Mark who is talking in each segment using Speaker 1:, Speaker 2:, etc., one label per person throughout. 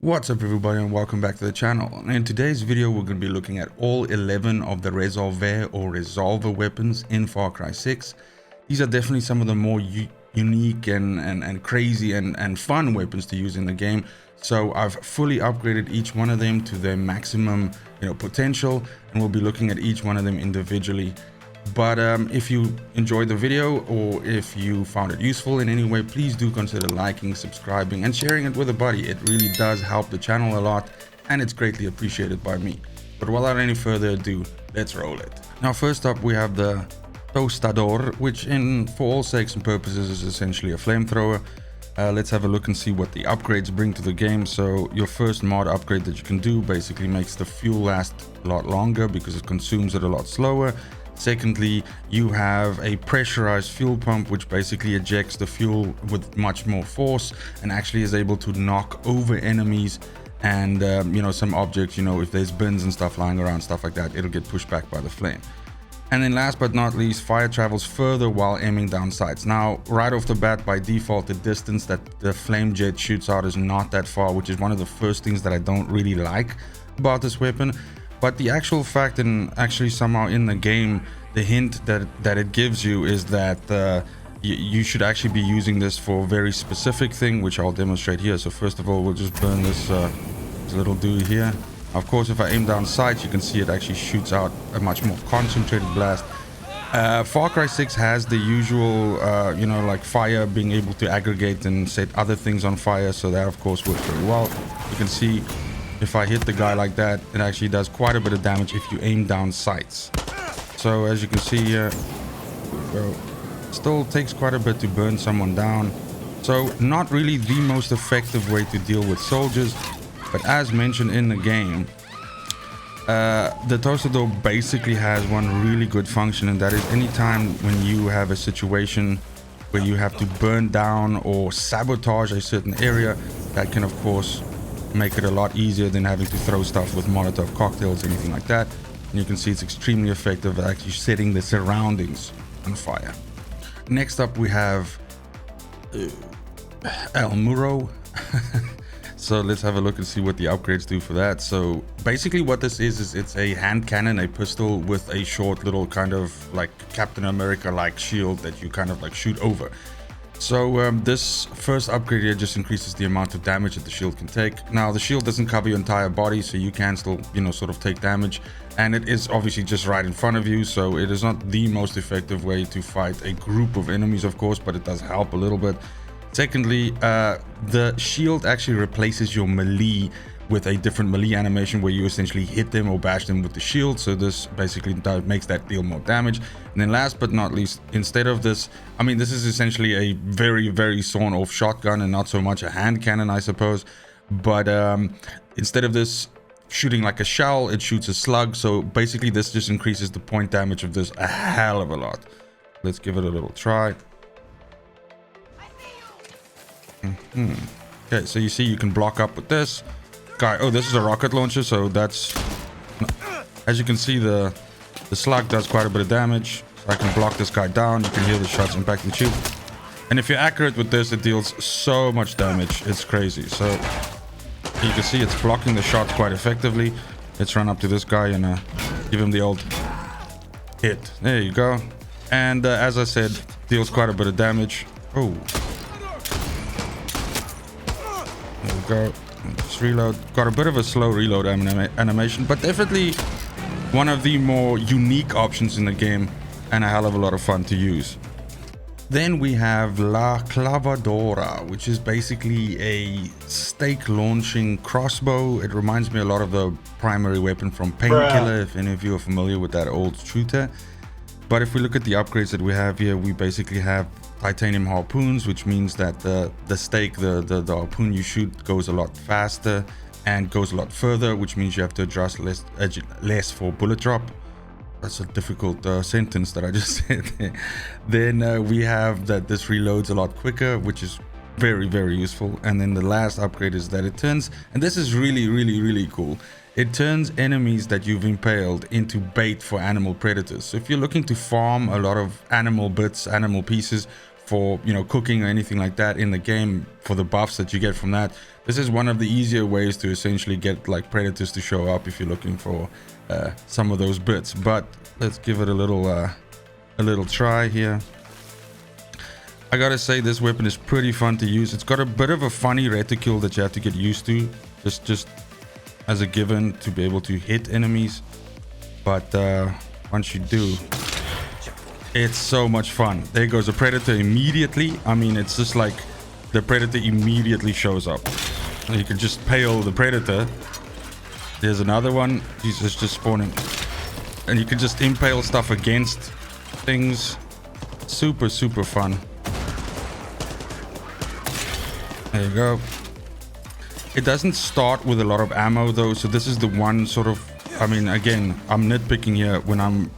Speaker 1: What's up everybody and welcome back to the channel. And in today's video we're going to be looking at all 11 of the Resolver or Resolver weapons in Far Cry 6. These are definitely some of the more unique and crazy and fun weapons to use in the game. So I've fully upgraded each one of them to their maximum potential, and we'll be looking at each one of them individually. But if you enjoyed the video or if you found it useful in any way, please do consider liking, subscribing and sharing it with a buddy. It really does help the channel a lot and it's greatly appreciated by me. But without any further ado, let's roll it. Now first up we have the Tostador, which for all sakes and purposes is essentially a flamethrower. Let's have a look and see what the upgrades bring to the game. So your first mod upgrade that you can do basically makes the fuel last a lot longer because it consumes it a lot slower. Secondly, you have a pressurized fuel pump which basically ejects the fuel with much more force and actually is able to knock over enemies and some objects, if there's bins and stuff lying around, stuff like that, it'll get pushed back by the flame. And then last but not least, fire travels further while aiming down sights. Now right off the bat, by default, the distance that the flame jet shoots out is not that far, which is one of the first things that I don't really like about this weapon. But the actual fact, and actually somehow in the game, the hint that it gives you is that you should actually be using this for a very specific thing, which I'll demonstrate here. So first of all, we'll just burn this little dude here. Of course, if I aim down sights, you can see it actually shoots out a much more concentrated blast. Far Cry 6 has the usual, like fire being able to aggregate and set other things on fire. So that, of course, works very well. You can see if I hit the guy like that, it actually does quite a bit of damage if you aim down sights. So as you can see here, still takes quite a bit to burn someone down. So not really the most effective way to deal with soldiers, but as mentioned in the game, the Tostador basically has one really good function, and that is anytime when you have a situation where you have to burn down or sabotage a certain area, that can of course make it a lot easier than having to throw stuff with Molotov cocktails or anything like that. And you can see it's extremely effective at actually setting the surroundings on fire. Next up we have El Muro. So let's have a look and see what the upgrades do for that. So basically what this is it's a hand cannon, a pistol with a short little kind of like Captain America like shield that you kind of like shoot over. So this first upgrade here just increases the amount of damage that the shield can take. Now the shield doesn't cover your entire body, so you can still sort of take damage, and it is obviously just right in front of you, so it is not the most effective way to fight a group of enemies, of course, but it does help a little bit. Secondly, the shield actually replaces your melee with a different melee animation where you essentially hit them or bash them with the shield. So this basically makes that deal more damage. And then last but not least, instead of this, this is essentially a very sawn off shotgun and not so much a hand cannon, I suppose. But instead of this shooting like a shell, it shoots a slug. So basically this just increases the point damage of this a hell of a lot. Let's give it a little try. Okay, so you see you can block up with this guy. Oh, this is a rocket launcher, so that's, as you can see, the slug does quite a bit of damage. So I can block this guy down. You can hear the shots impacting the tube, and if you're accurate with this, it deals so much damage, it's crazy. So you can see it's blocking the shots quite effectively. Let's run up to this guy and give him the old hit. There you go. And as I said, deals quite a bit of damage. Oh, there we go. Just reload. Got a bit of a slow reload animation, but definitely one of the more unique options in the game and a hell of a lot of fun to use. Then we have La Clavadora, which is basically a stake launching crossbow. It reminds me a lot of the primary weapon from Painkiller, if any of you are familiar with that old shooter. But if we look at the upgrades that we have here, we basically have titanium harpoons, which means that the stake, the harpoon you shoot goes a lot faster and goes a lot further, which means you have to adjust less for bullet drop. That's a difficult sentence that I just said. Then we have that this reloads a lot quicker, which is very useful. And then the last upgrade is that it turns, and this is really cool, it turns enemies that you've impaled into bait for animal predators. So if you're looking to farm a lot of animal bits, animal pieces for, you know, cooking or anything like that in the game, for the buffs that you get from that, this is one of the easier ways to essentially get like predators to show up if you're looking for some of those bits. But let's give it a little try here. I gotta say, this weapon is pretty fun to use. It's got a bit of a funny reticule that you have to get used to, just as a given, to be able to hit enemies. But once you do, it's so much fun. There goes a predator immediately. I mean, it's just like the predator immediately shows up. You can just pale the predator. There's another one. Jesus, just spawning. And you can just impale stuff against things. Super, super fun. There you go. It doesn't start with a lot of ammo though, so this is the one sort of, I mean, again, I'm nitpicking here when I'm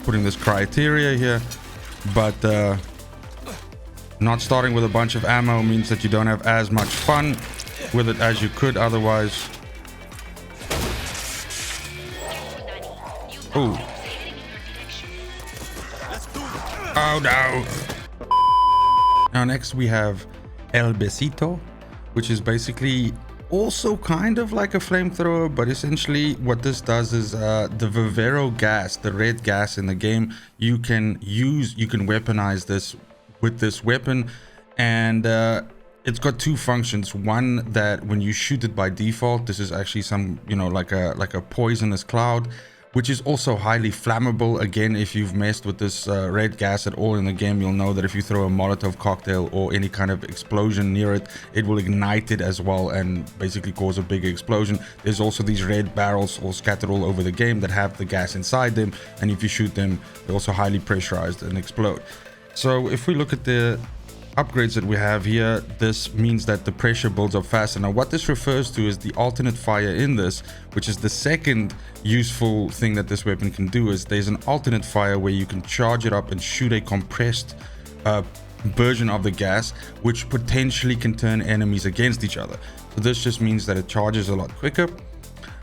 Speaker 1: putting this criteria here, but not starting with a bunch of ammo means that you don't have as much fun with it as you could otherwise. Oh. Oh no. Now next we have El Besito, which is basically also kind of like a flamethrower, but essentially what this does is the Vivero gas, the red gas in the game, you can weaponize this with this weapon. And it's got two functions. One, that when you shoot it by default, this is actually some, you know, like a poisonous cloud, which is also highly flammable. Again, if you've messed with this red gas at all in the game, you'll know that if you throw a Molotov cocktail or any kind of explosion near it, it will ignite it as well and basically cause a big explosion. There's also these red barrels all scattered all over the game that have the gas inside them, and if you shoot them, they're also highly pressurized and explode. So if we look at the upgrades that we have here, this means that the pressure builds up faster. Now what this refers to is the alternate fire in this, which is the second useful thing that this weapon can do. Is there's an alternate fire where you can charge it up and shoot a compressed version of the gas, which potentially can turn enemies against each other. So this just means that it charges a lot quicker.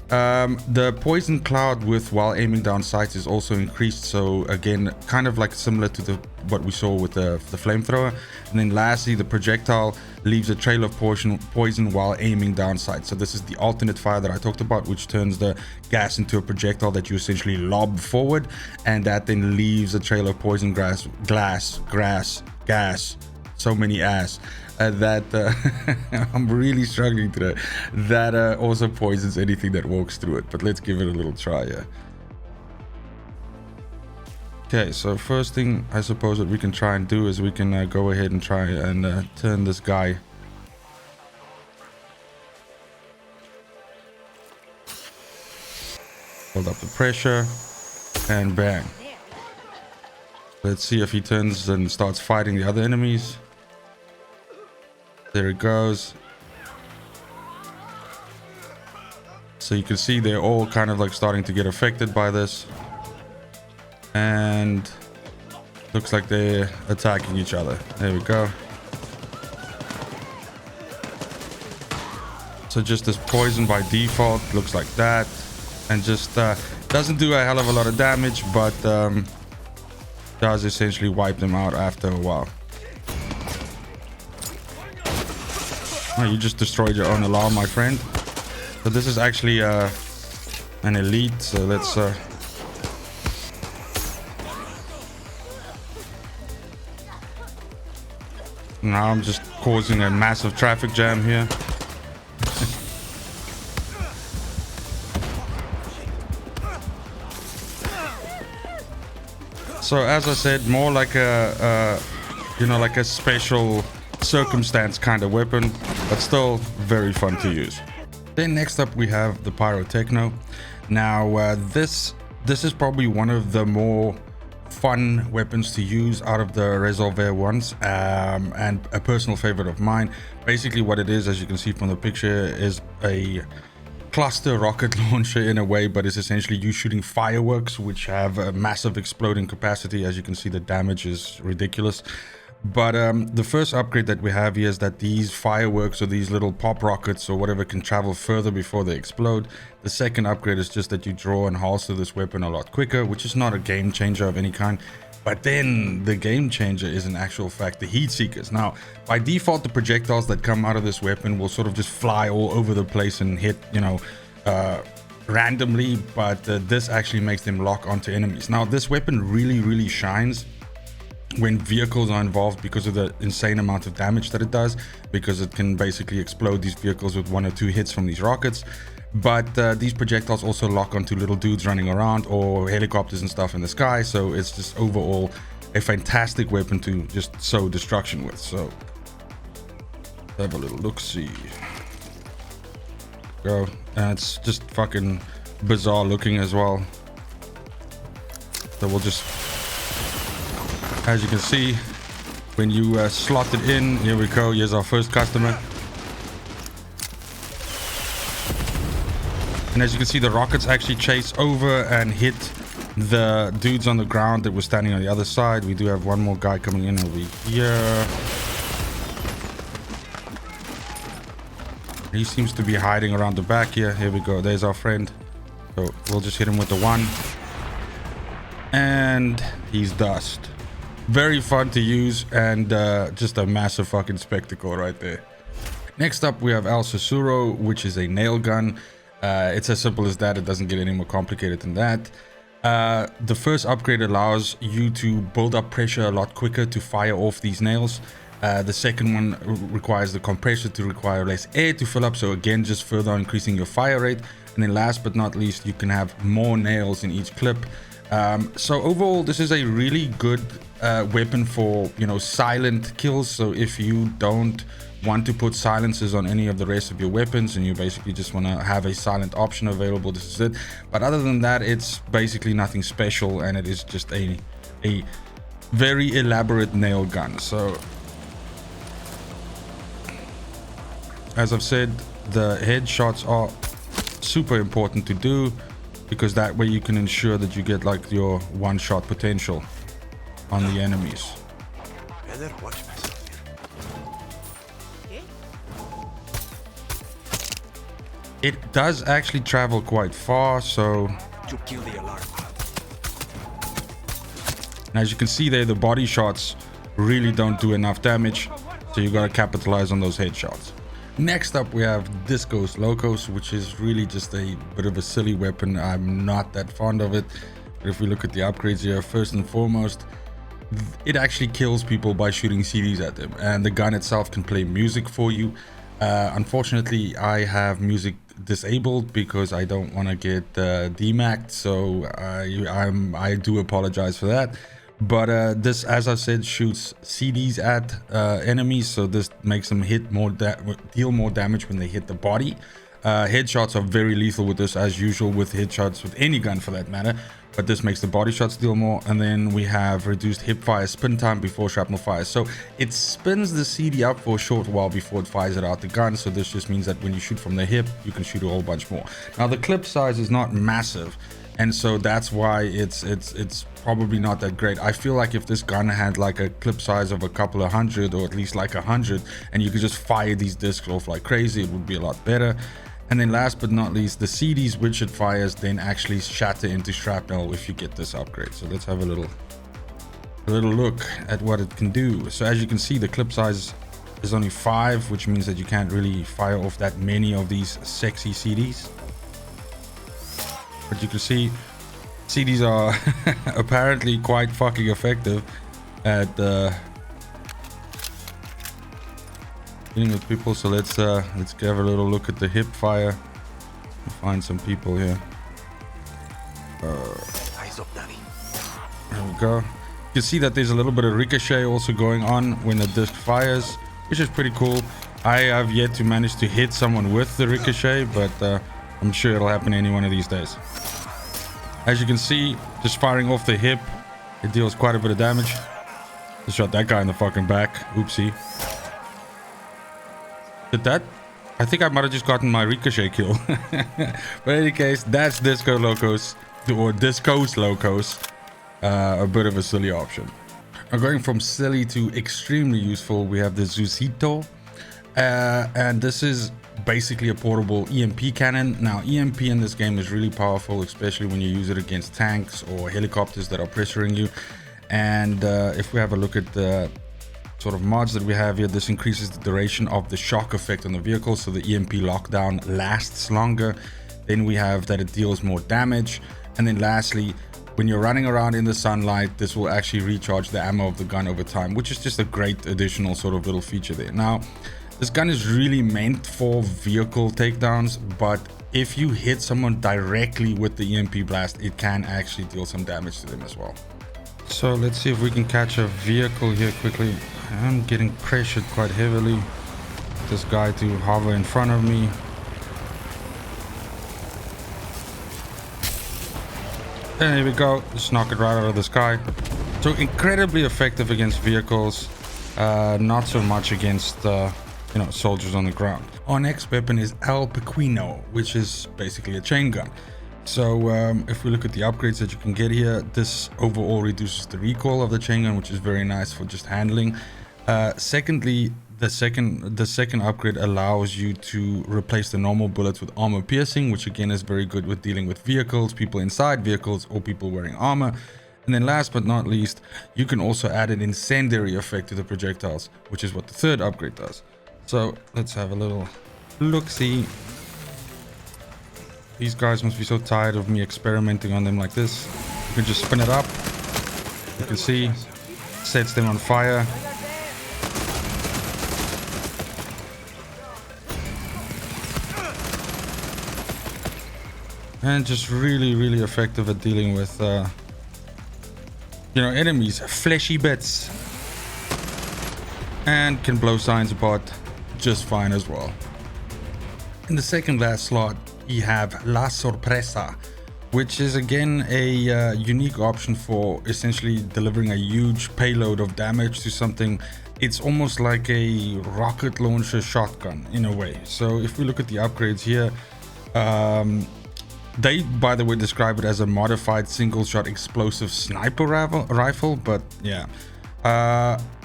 Speaker 1: The poison cloud while aiming down sights is also increased, so again, kind of like similar to what we saw with the flamethrower. And then lastly, the projectile leaves a trail of poison while aiming down sights. So this is the alternate fire that I talked about, which turns the gas into a projectile that you essentially lob forward, and that then leaves a trail of poison gas, so many ass. That I'm really struggling today. That also poisons anything that walks through it. But let's give it a little try here. Okay, so first thing I suppose what we can try and do is we can go ahead and try and turn this guy. Hold up the pressure and bang. Let's see if he turns and starts fighting the other enemies. There it goes. So you can see they're all kind of like starting to get affected by this. And looks like they're attacking each other. There we go. So just this poison by default looks like that. And just doesn't do a hell of a lot of damage, but does essentially wipe them out after a while. Oh, you just destroyed your own alarm, my friend. So this is actually an elite, so let's now I'm just causing a massive traffic jam here. So as I said, more like a you know, like a special circumstance kind of weapon, but still very fun to use. Then next up we have the Pyrotechno. Now this is probably one of the more fun weapons to use out of the Resolver ones, and a personal favorite of mine. Basically what it is, as you can see from the picture, is a cluster rocket launcher in a way, but it's essentially you shooting fireworks which have a massive exploding capacity. As you can see, the damage is ridiculous. But the first upgrade that we have here is that these fireworks, or these little pop rockets or whatever, can travel further before they explode. The second upgrade is just that you draw and holster this weapon a lot quicker, which is not a game changer of any kind. But then the game changer is in actual fact the heat seekers. Now, by default, the projectiles that come out of this weapon will sort of just fly all over the place and hit, you know, randomly, but this actually makes them lock onto enemies. Now, this weapon really shines when vehicles are involved because of the insane amount of damage that it does, because it can basically explode these vehicles with 1 or 2 hits from these rockets. But these projectiles also lock onto little dudes running around or helicopters and stuff in the sky, so it's just overall a fantastic weapon to just sow destruction with. So have a little look-see. Go. And it's just fucking bizarre looking as well. So we'll just, as you can see, when you slot it in, here we go, here's our first customer. And as you can see, the rockets actually chase over and hit the dudes on the ground that were standing on the other side. We do have one more guy coming in over here. He seems to be hiding around the back here. Here we go. There's our friend. So we'll just hit him with the 1. And he's dust. Very fun to use and just a massive fucking spectacle right there. Next up, we have El Susurro, which is a nail gun. It's as simple as that. It doesn't get any more complicated than that. The first upgrade allows you to build up pressure a lot quicker to fire off these nails. The second one requires the compressor to require less air to fill up, so again just further increasing your fire rate. And then last but not least, you can have more nails in each clip. So overall, this is a really good weapon for, you know, silent kills. So if you don't want to put silencers on any of the rest of your weapons and you basically just want to have a silent option available, this is it. But other than that, it's basically nothing special, and it is just a very elaborate nail gun. So as I've said, the headshots are super important to do, because that way you can ensure that you get like your one-shot potential on the enemies.
Speaker 2: Better watch myself here.
Speaker 1: It does actually travel quite far, so
Speaker 2: To kill the alarm.
Speaker 1: and as you can see there, the body shots really don't do enough damage, so you gotta capitalize on those headshots. Next up, we have Locos, which is really just a bit of a silly weapon. I'm not that fond of it. But if we look at the upgrades here, first and foremost, it actually kills people by shooting CDs at them, and the gun itself can play music for you. Unfortunately, I have music disabled because I don't want to get demacked, so I do apologize for that. But this, as I said, shoots CDs at enemies, so this makes them deal more damage when they hit the body. Headshots are very lethal with this, as usual with headshots with any gun for that matter, but this makes the body shots deal more. And then we have reduced hip fire spin time before shrapnel fires, so it spins the CD up for a short while before it fires it out the gun. So this just means that when you shoot from the hip, you can shoot a whole bunch more. Now the clip size is not massive, and so that's why it's probably not that great. I feel like if this gun had like a clip size of a couple of hundred, or at least like 100, and you could just fire these discs off like crazy, it would be a lot better. And then last but not least, the CDs which it fires then actually shatter into shrapnel if you get this upgrade. So let's have a little look at what it can do. So as you can see, the clip size is only 5, which means that you can't really fire off that many of these sexy CDs. But you can see CDs are apparently quite fucking effective at dealing with people. So let's give a little look at the hip fire. We'll find some people here.
Speaker 2: Eyes up, Daddy.
Speaker 1: There we go. You can see that there's a little bit of ricochet also going on when the disc fires, which is pretty cool. I have yet to manage to hit someone with the ricochet, but I'm sure it'll happen any one of these days. As you can see, just firing off the hip, it deals quite a bit of damage. Just shot that guy in the fucking back. Oopsie. Did that? I think I might have just gotten my ricochet kill. But in any case, that's Locos, or Discos Locos. A bit of a silly option. Now, going from silly to extremely useful, we have the Zeusito. And this is basically a portable EMP cannon. Now, EMP in this game is really powerful, especially when you use it against tanks or helicopters that are pressuring you. And if we have a look at the sort of mods that we have here, this increases the duration of the shock effect on the vehicle, so the EMP lockdown lasts longer. Then we have that it deals more damage. And then lastly, when you're running around in the sunlight, this will actually recharge the ammo of the gun over time, which is just a great additional sort of little feature there. Now, this gun is really meant for vehicle takedowns, but if you hit someone directly with the EMP blast, it can actually deal some damage to them as well. So let's see if we can catch a vehicle here quickly. I'm getting pressured quite heavily. This guy to hover in front of me. And here we go. Just knock it right out of the sky. So incredibly effective against vehicles. Not so much against soldiers on the ground. Our next weapon is El Pequeno, which is basically a chain gun. So if we look at the upgrades that you can get here, this overall reduces the recoil of the chain gun, which is very nice for just handling. Secondly, the second upgrade allows you to replace the normal bullets with armor piercing, which again is very good with dealing with vehicles, people inside vehicles, or people wearing armor. And then last but not least, you can also add an incendiary effect to the projectiles, which is what the third upgrade does. So let's have a little look-see. These guys must be so tired of me experimenting on them like this. You can just spin it up. You can see, sets them on fire. And just really effective at dealing with enemies, fleshy bits, and can blow signs apart just fine as well. In the second last slot, we have La Sorpresa, which is again a unique option for essentially delivering a huge payload of damage to something. It's almost like a rocket launcher shotgun in a way. So if we look at the upgrades here, they, by the way, describe it as a modified single-shot explosive sniper rifle, but yeah.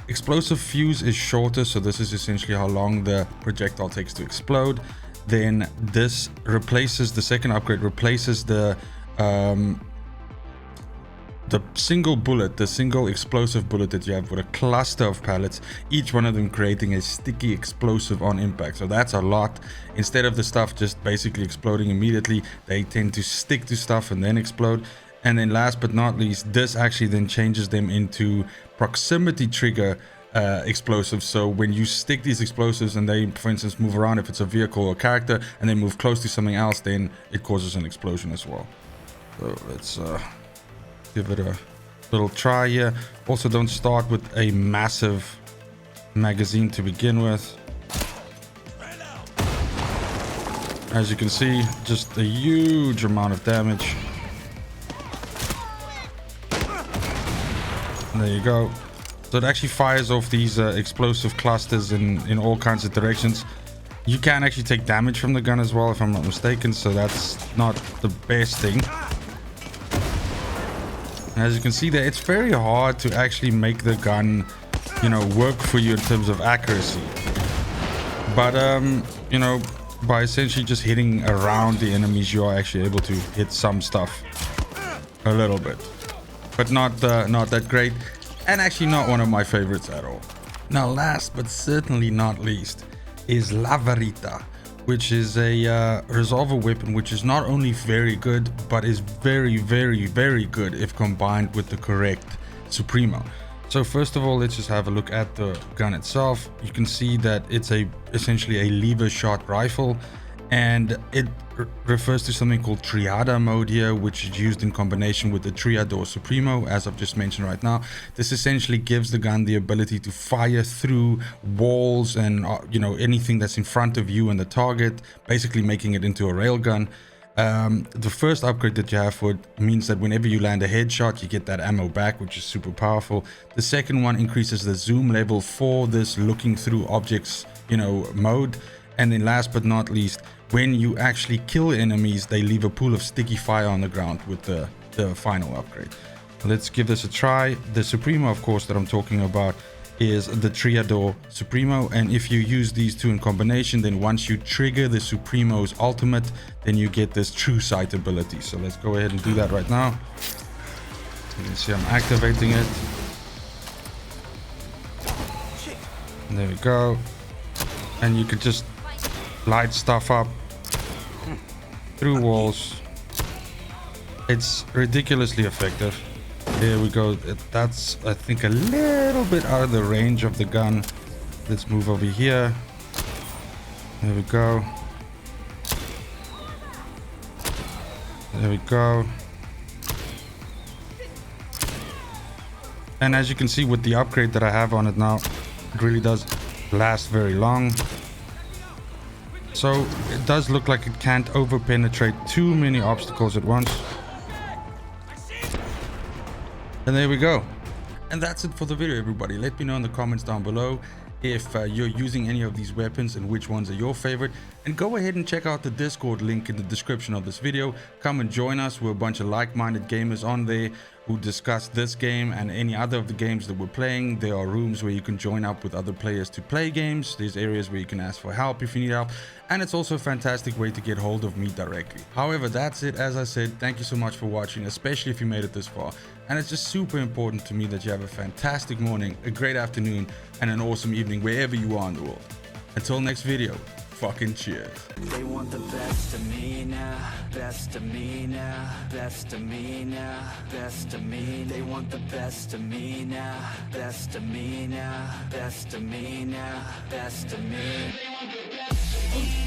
Speaker 1: Explosive fuse is shorter, so this is essentially how long the projectile takes to explode. Then this replaces, the second upgrade replaces the single bullet, the single explosive bullet that you have with a cluster of pellets, each one of them creating a sticky explosive on impact. So that's a lot. Instead of the stuff just basically exploding immediately, they tend to stick to stuff and then explode. And then last but not least, this actually then changes them into proximity trigger explosives. So when you stick these explosives and they, for instance, move around, if it's a vehicle or character, and they move close to something else, then it causes an explosion as well. So let's give it a little try here. Also, don't start with a massive magazine to begin with. As you can see, just a huge amount of damage. And there you go. So it actually fires off these explosive clusters in all kinds of directions. You can actually take damage from the gun as well, if I'm not mistaken, so that's not the best thing. As you can see there, it's very hard to actually make the gun, work for you in terms of accuracy. But, by essentially just hitting around the enemies, you are actually able to hit some stuff a little bit. But not that great, and actually not one of my favorites at all. Now, last but certainly not least is La Varita, which is a resolver weapon, which is not only very good, but is very good if combined with the correct supremo. So first of all, let's just have a look at the gun itself. You can see that it's essentially a lever shot rifle, and it refers to something called triada mode here, which is used in combination with the Tostador supremo, as I've just mentioned right now. This essentially gives the gun the ability to fire through walls and anything that's in front of you and the target, basically making it into a railgun. The first upgrade that you have for it means that whenever you land a headshot, you get that ammo back, which is super powerful. The second one increases the zoom level for this looking through objects mode. And then last but not least, when you actually kill enemies, they leave a pool of sticky fire on the ground with the final upgrade. Let's give this a try. The Supremo, of course, that I'm talking about is the Tostador Supremo, and if you use these two in combination, then once you trigger the Supremo's ultimate, then you get this true sight ability. So let's go ahead and do that right now. You can see I'm activating it. And there we go. And you can just light stuff up through walls. It's ridiculously effective. There we go. That's, I think, a little bit out of the range of the gun. Let's move over here. There we go. There we go. And as you can see with the upgrade that I have on it now, it really does last very long. So it does look like it can't over penetrate too many obstacles at once. And there we go. And that's it for the video, everybody. Let me know in the comments down below if you're using any of these weapons and which ones are your favorite. And go ahead and check out the Discord link in the description of this video. Come and join us. We're a bunch of like-minded gamers on there who discuss this game and any other of the games that we're playing. There are rooms where you can join up with other players to play games. There's areas where you can ask for help if you need help. And it's also a fantastic way to get hold of me directly. However, that's it. As I said, thank you so much for watching, especially if you made it this far. And it's just super important to me that you have a fantastic morning, a great afternoon, and an awesome evening wherever you are in the world. Until next video, fucking cheers.
Speaker 3: They want the best of me now, best of me now, best of me now, best of me. They want the best of me now, best of me now, best of me now, best of me. They want the best of me.